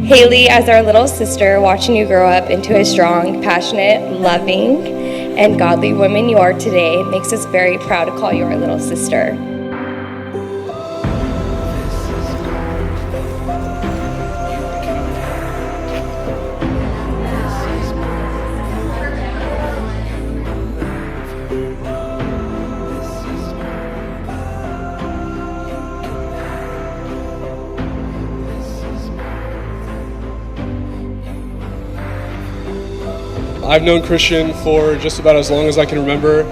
Hailey, as our little sister, watching you grow up into a strong, passionate, loving, and godly woman you are today makes us very proud to call you our little sister. I've known Christian for just about as long as I can remember.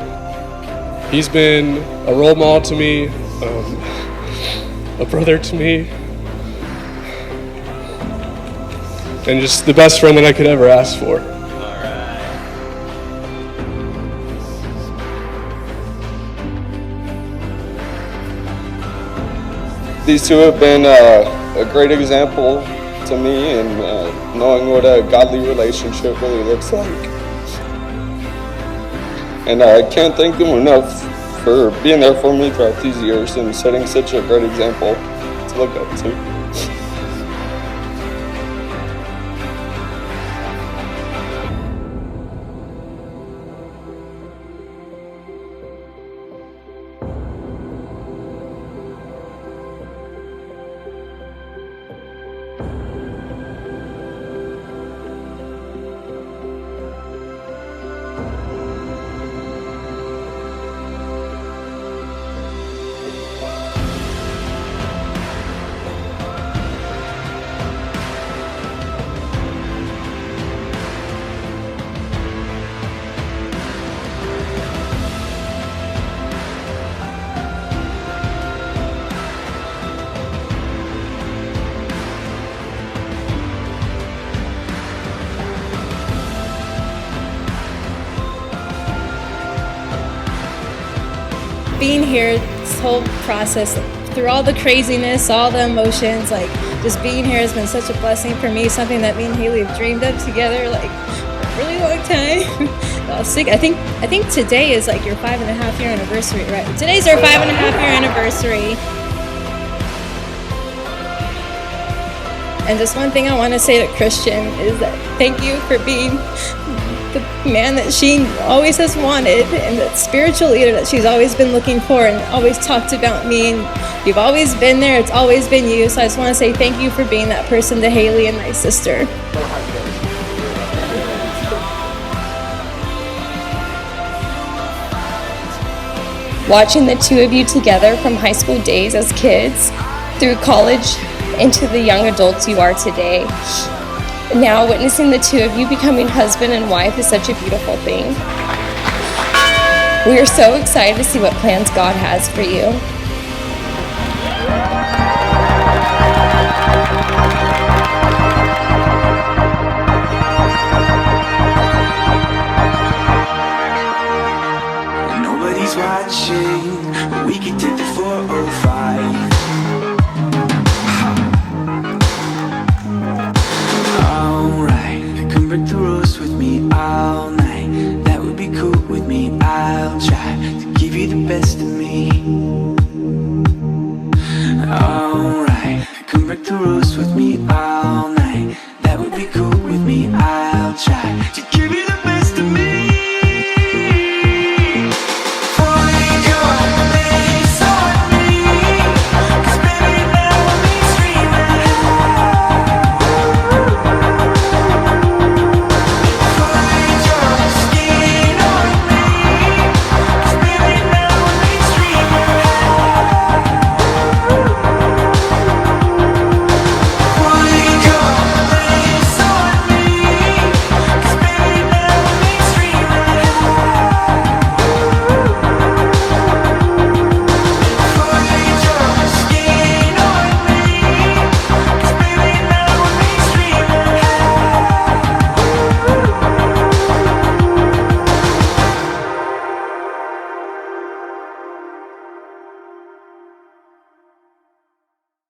He's been a role model to me, a brother to me, and just the best friend that I could ever ask for. These two have been a great example to me in knowing what a godly relationship really looks like. And I can't thank them enough for being there for me throughout these years and setting such a great example to look up to. Being here, this whole process, through all the craziness, all the emotions, like just being here has been such a blessing for me, something that me and Hailey have dreamed of together like for a really long time. I think today is like your 5.5 year anniversary, right? Today's our 5.5 year anniversary. And just one thing I want to say to Christian is that thank you for being the man that she always has wanted and the spiritual leader that she's always been looking for and always talked about me, and you've always been there. It's always been you. So I just want to say thank you for being that person to Hailey and my sister. Watching the two of you together from high school days as kids, through college, into the young adults you are today. Now witnessing the two of you becoming husband and wife is such a beautiful thing. We are so excited to see what plans God has for you. Nobody's watching, but we can take the 405. Break the rules with me all night. That would be cool with me. I'll try to give you the best of me. Alright, come break the rules with me all night. That would be cool with me. I'll try to